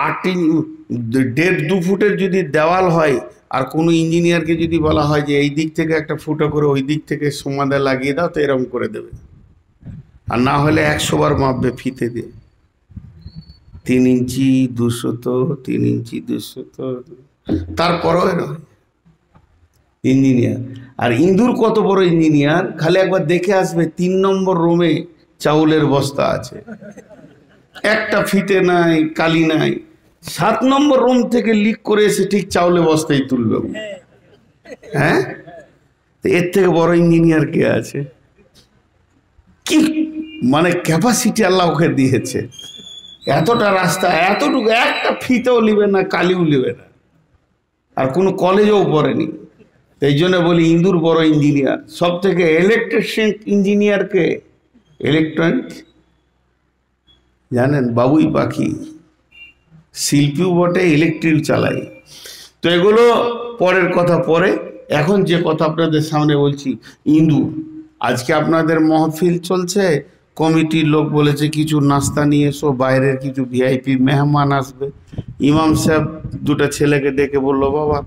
1.5-2 ফুটের যদি দেওয়াল হয় আর কোনো ইঞ্জিনিয়ারকে যদি বলা হয় যে এই দিক থেকে একটা ফুটো করে ওই দিক থেকে সমাধা লাগিয়ে দাও তো এরকম করে দেবে। আর না হলে 100 বার মাপবে ফিতে দিয়ে। 3 ইঞ্চি 200, 3 ইঞ্চি 200, তারপরেও নয় ইঞ্জিনিয়ার। আর ইঁদুর কত বড় ইঞ্জিনিয়ার খালি একবার দেখে আসবে। 3 নম্বর রুমে চাউলের বস্তা আছে, একটা ফিতে নাই, কালি নাই। 7 নম্বর রুম থেকে লিক করে এসে ঠিক চাউলের বস্তাই তুলবে। হ্যাঁ, এর থেকে বড় ইঞ্জিনিয়ার কে আছে? কি মানে ক্যাপাসিটি আল্লাহ ওকে দিয়েছে। এতটা রাস্তা, এতটুকু একটা ফিতেও লিবে না, কালিও লিবে না, আর কোনো কলেজেও পড়েনি। এই জন্য বলি ইঁদুর বড় ইঞ্জিনিয়ার। সব থেকে ইলেকট্রিশিয়ান ইঞ্জিনিয়ারকে ইলেকট্রনিক জানেন? বাবুই পাখি, শিল্পীও বটে, ইলেকট্রিক চালাই। তো এগুলো পরের কথা পরে। এখন যে কথা আপনাদের সামনে বলছি, ইঁদুর। আজকে আপনাদের মাহফিল চলছে, কমিটির লোক বলেছে কিছু নাস্তা নিয়ে এসো, বাইরের কিছু ভিআইপি মেহমান আসবে। ইমাম সাহেব 2টা ছেলেকে ডেকে বললো, বাবা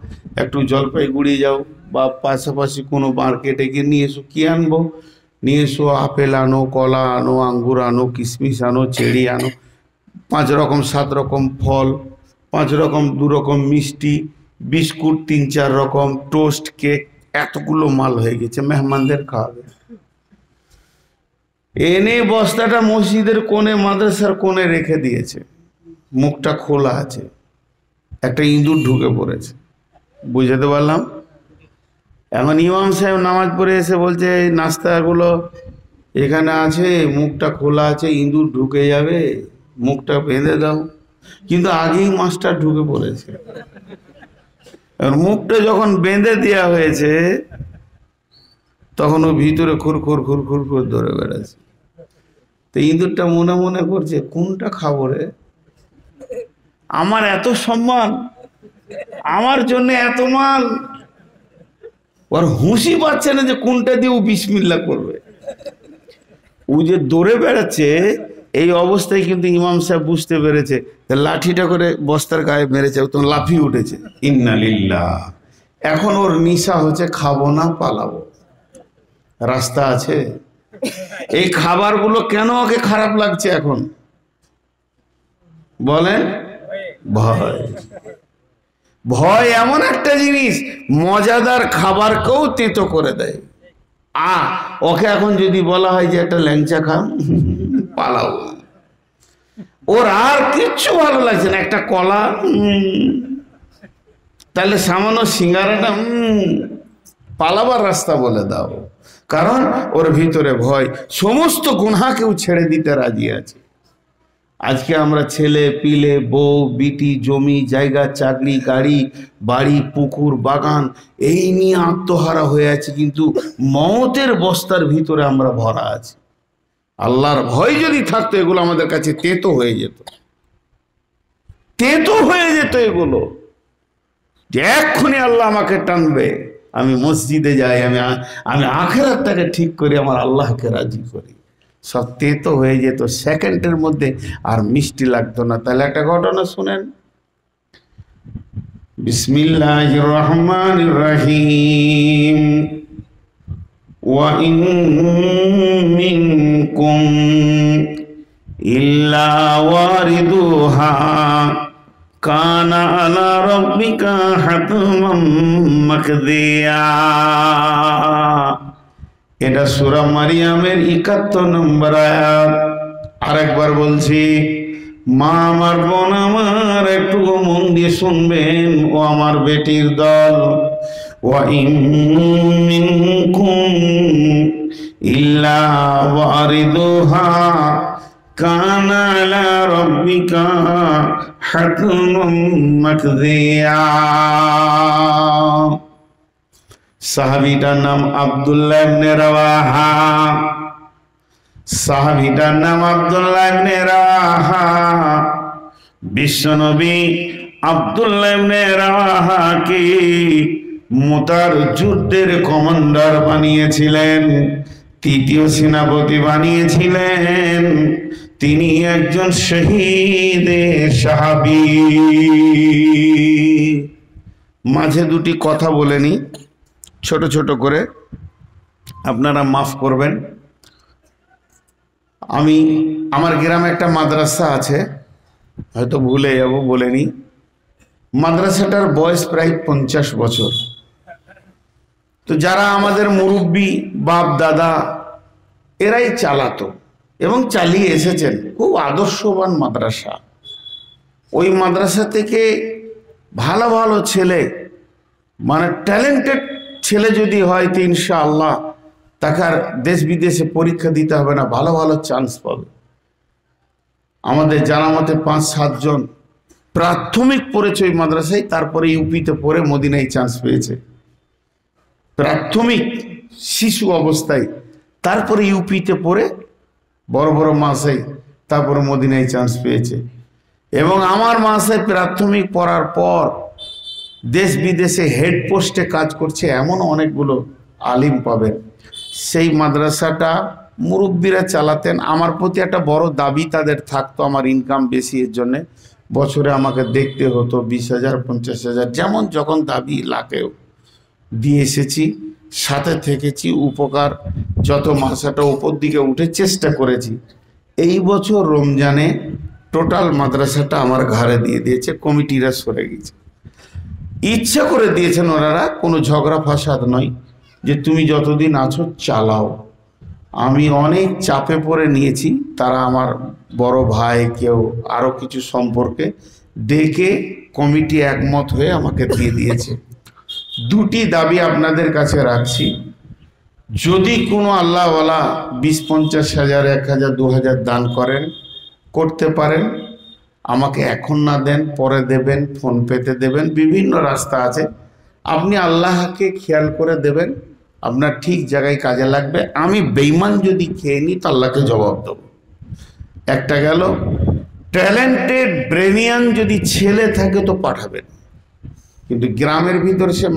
একটু জলপাইগুড়ি যাও বা পাশাপাশি কোনো মার্কেটে গিয়ে নিয়ে এসো। কী আনবো? নিয়ে এসো আপেল আনো, কলা আনো, আঙ্গুর আনো, কিশমিশ আনো, চেরি আনো, 5 রকম 7 রকম ফল, 5 রকম 2 রকম মিষ্টি, বিস্কুট 3-4 রকম, টোস্ট, কেক। এতগুলো মাল হয়ে গেছে, মেহমানদের খাওয়াবে। এনে বস্তাটা মসজিদের কোণে, মাদ্রাসার কোণে রেখে দিয়েছে, মুখটা খোলা আছে। একটা ইঁদুর ঢুকে পড়েছে। বুঝাতে পারলাম? এখন ইমাম সাহেব নামাজ পড়ে এসে বলছে এই নাস্তাগুলো এখানে আছে, মুখটা খোলা আছে, ইঁদুর ঢুকে যাবে, মুখটা বেঁধে দাও। কিন্তু আগেই মাস্টার ঢুকে পড়েছে। আর মুখটা যখন বেঁধে দেওয়া হয়েছে তখন ও ভিতরে খুরখুর খুরখুর করে ধরে বেড়াচ্ছে। তো ইঁদুরটা মনে মনে করছে কোনটা খাবো রে, আমার এত সম্মান, আমার জন্য এত মাল, ওর হুঁশি পাচ্ছে না যে কোনটা দিয়ে ও বিসমিল্লাহ করবে। ও যে দৌড়ে বেড়াচ্ছে এই অবস্থায় কিন্তু ইমাম সাহেব বুঝতে পেরেছে, লাঠিটা করে বস্তার গায়ে মেরেছে, তো লাফিয়ে উঠেছে ইন্না লিল্লাহ। এখন ওর নিশা হচ্ছে খাবো না পালাবো, রাস্তা আছে। এই খাবারগুলো কেন ওকে খারাপ লাগছে এখন বলেন? ভয়। ভয় এমন একটা জিনিস মজাদার খাবারকেও তেতো করে দেয়। ওকে এখন যদি বলা হয় যে একটা ল্যাংচা খান, পালাও। ওর আর কিচ্ছু ভালো লাগছে না, একটা কলা, তাহলে সামান্য সিঙ্গারাটা, পালাবার রাস্তা বলে দাও। কারণ ওর ভিতরে ভয়। সমস্ত গুনাহকেও ছেড়ে দিতে রাজি আছে। আজকে আমরা ছেলে পিলে, বউ বিটি, জমি জায়গা, চাকরি, গাড়ি বাড়ি, পুকুর বাগান এই নিয়ে আত্মহারা হয়ে আছে, কিন্তু মওতের বস্তার ভিতরে আমরা ভরা আছি। আল্লাহর ভয় যদি থাকতো এগুলো আমাদের কাছে তেতো হয়ে যেত, তেতো হয়ে যেত এগুলো, যে এক্ষুনি আল্লাহ আমাকে টানবে, আমি মসজিদে যাই, আমি আখিরাতটাকে ঠিক করি, আমার আল্লাহকে রাজি করি। সব তেতো হয়ে যেত সেকেন্ডের মধ্যে, আর মিষ্টি লাগতো না। তাহলে একটা ঘটনা শুনেন। বিসমিল্লাহির রহমানির রহিম। ওয়া ইন মিনকুম ইল্লা ওয়ারিদুহা কানা আলা রাব্বিকা হাতমান মাকদিয়া। এটা সূরা মারিয়ামের 71 নম্বর আয়াত। আরেকবার বলছি, মা আমার, বোন আমার, একটু মন দিয়ে শুনবেন ও আমার বেটির দল। ওয়া ইন মিনকুম ইল্লা ওয়ারিদুহা কানা আলা রাব্বিকা হাতমান মাকদিয়া। সাহাবীটার নাম আব্দুল্লাহ ইবনে রাওয়াহা। সাহাবীটার নাম আব্দুল্লাহ ইবনে রাওয়াহা। বিশ্বনবী আব্দুল্লাহ ইবনে রাওয়াহাকে মুতার যুদ্ধের কমান্ডার বানিয়েছিলেন, তৃতীয় সেনাপতি বানিয়েছিলেন। তিনি একজন শহীদ সাহাবী। মাঝে দুটি কথা বলেনি ছোট ছোট করে, আপনারা মাফ করবেন। আমার গ্রামে একটা মাদ্রাসা আছে, হয়তো ভুলে যাব, বলেনি। মাদ্রাসাটার বয়স প্রায় 50 বছর। তো যারা আমাদের মুরব্বী বাপ দাদা এরাই চালাতো এবং চালিয়ে এসেছেন। খুব আদর্শবান মাদ্রাসা। ওই মাদ্রাসা থেকে ভালো ভালো ছেলে, মানে ট্যালেন্টেড ছেলে যদি হয় তো ইনশাআল্লাহ তাকে আর দেশ বিদেশে পরীক্ষা দিতে হবে না, ভালো ভালো চান্স পাবে। আমাদের জানা মতে 5-7 জন প্রাথমিক পড়েছে ওই মাদ্রাসায়, তারপরে ইউপিতে পড়ে মদিনায় চান্স পেয়েছে। প্রাথমিক শিশু অবস্থায়, তারপরে ইউপিতে পড়ে বড় বড় মাসায়, তারপরে মদিনায় চান্স পেয়েছে। এবং আমার মাসায় প্রাথমিক পড়ার পর দেশ বিদেশে হেড পোস্টে কাজ করছে, এমন অনেকগুলো আলিম পাবেন। সেই মাদ্রাসাটা মুরব্বীরা চালাতেন। আমার প্রতি একটা বড় দাবি তাদের থাকতো, আমার ইনকাম বেশি, এর জন্যে বছরে আমাকে দেখতে হতো 20,000 50,000, যেমন যখন দাবি লাখেও দিয়ে এসেছি, সাথে থেকেছি, উপকার যত মাসাটা উপর দিকে উঠে চেষ্টা করেছি। এই বছর রমজানে টোটাল মাদ্রাসাটা আমার ঘাড়ে দিয়ে দিয়েছে, কমিটিরা সরে গেছে। ইচ্ছা করে দিয়েছেন ওনারা, কোনো ঝগড়া ফাসাদ নয়, যে তুমি যতদিন আছো চালাও। আমি অনেক চাপে পড়ে নিয়েছি, তারা আমার বড় ভাই কেউ আরও কিছু সম্পর্কে ডেকে কমিটি একমত হয়ে আমাকে দিয়ে দিয়েছে। দুটি দাবি আপনাদের কাছে রাখছি। যদি কোনো আল্লাহওয়ালা 20-50,000 1,000 2,000 দান করেন, করতে পারেন, আমাকে এখন না দেন, পরে দেবেন, ফোন পেতে দেবেন, বিভিন্ন রাস্তা আছে। আপনি আল্লাহকে খেয়াল করে দেবেন, আপনার ঠিক জায়গায় কাজে লাগবে। আমি বেঈমান যদি খেয়ে নিই তো আল্লাহকে জবাব দেবো। একটা গেল। ট্যালেন্টেড ব্রেনিয়ান যদি ছেলে থাকে তো পাঠাবেন, কিন্তু গ্রামের ভিতরে সে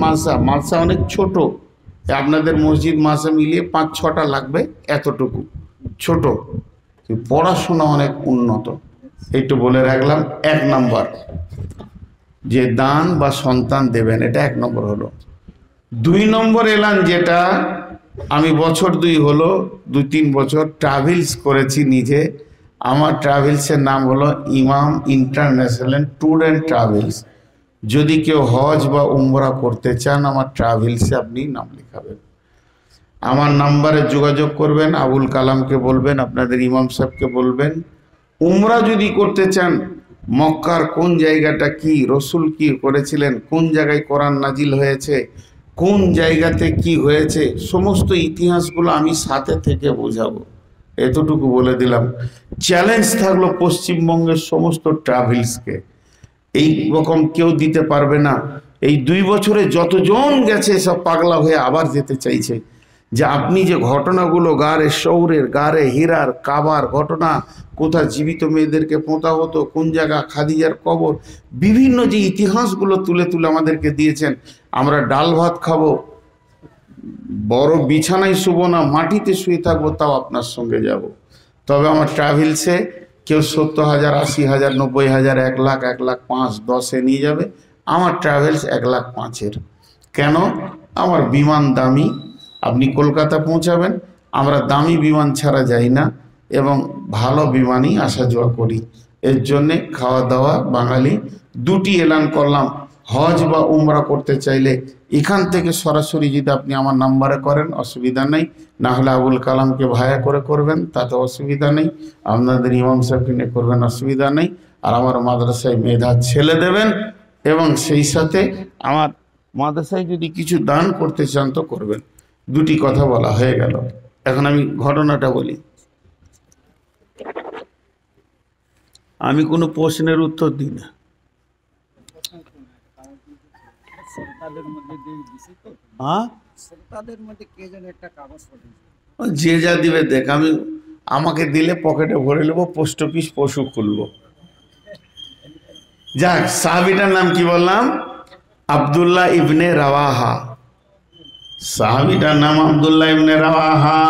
মালসা অনেক ছোট, আপনাদের মসজিদ মাসা মিলিয়ে 5-6টা লাগবে, এতটুকু ছোট, পড়াশোনা অনেক উন্নত। একটু বলে রাখলাম। 1 নম্বর যে দান বা সন্তান দেবেন, এটা 1 নম্বর হলো। 2 নম্বর এলান, যেটা আমি বছর 2 হলো, 2-3 বছর ট্রাভেলস করেছি নিজে। আমার ট্রাভেলসের নাম হলো ইমাম ইন্টারন্যাশনাল ট্যুর অ্যান্ড ট্রাভেলস। যদি কেউ হজ বা উমরা করতে চান, আমার ট্রাভেলসে আপনি নাম লেখাবেন, আমার নাম্বারে যোগাযোগ করবেন, আবুল কালামকে বলবেন, আপনাদের ইমাম সাহেবকে বলবেন। উমরা যদি করতে চান, মক্কার কোন জায়গাটা কি, রসুল কি করেছিলেন, কোন জায়গায় কোরআন নাজিল হয়েছে, কোন জায়গাতে কি হয়েছে, সমস্ত ইতিহাসগুলো আমি সাথে থেকে বোঝাবো, এতটুকু বলে দিলাম। চ্যালেঞ্জ থাকলো পশ্চিমবঙ্গের সমস্ত ট্রাভেলসকে, এই রকম কেউ দিতে পারবে না। এই 2 বছরে যতজন গেছে সব পাগলা হয়ে আবার যেতে চাইছে, যে আপনি যে ঘটনাগুলো, গারে শৌরের, গারে হীরার, কাবার ঘটনা, কোথা জীবিত মেয়েদেরকে পোঁতা হতো, কোন জায়গা খাদিজার কবর, বিভিন্ন যে ইতিহাসগুলো তুলে তুলে আমাদেরকে দিয়েছেন। আমরা ডাল ভাত খাবো, বড় বিছানায় শুবো না, মাটিতে শুয়ে থাকবো, তাও আপনার সঙ্গে যাব। তবে আমার ট্রাভেলসে কেউ 70,000, 80,000, 90,000, 1 লাখ, 1 লাখ 5, 10-এ নিয়ে যাবে। আমার ট্রাভেলস 1 লাখ 5-এর। কেন? আমার বিমান দামি, আপনি কলকাতা পৌঁছাবেন, আমরা দামি বিমান ছাড়া যাই না, এবং ভালো বিমানই আসা যাওয়া করি। এর জন্যে খাওয়া দাওয়া বাঙালি। 2টি এলান করলাম। হজ বা উমরা করতে চাইলে এখান থেকে সরাসরি যদি আপনি আমার নাম্বারে করেন, অসুবিধা নেই, না হলে আবুল কালামকে ভায়া করে করবেন, তাতে অসুবিধা নেই, আপনাদের ইমাম সাহেবকে নিয়ে করবেন, অসুবিধা নেই। আর আমার মাদ্রাসায় মেধা ছেলে দেবেন, এবং সেই সাথে আমার মাদ্রাসায় যদি কিছু দান করতে চান তো করবেন। 2টি কথা বলা হয়ে গেল। এখন আমি ঘটনাটা বলি। আমি কোনো প্রশ্নের উত্তর দিই না। যে যা দিবে দেখ, আমি আমাকে দিলে পকেটে ভরে নেবো, পোস্ট অফিস পশু খুলবো। যাক, সাহাবীটার নাম কি বললাম? আব্দুল্লাহ ইবনে রাওয়াহা। সাহাবীটার নাম আব্দুল্লাহ ইবনে রাওয়াহা।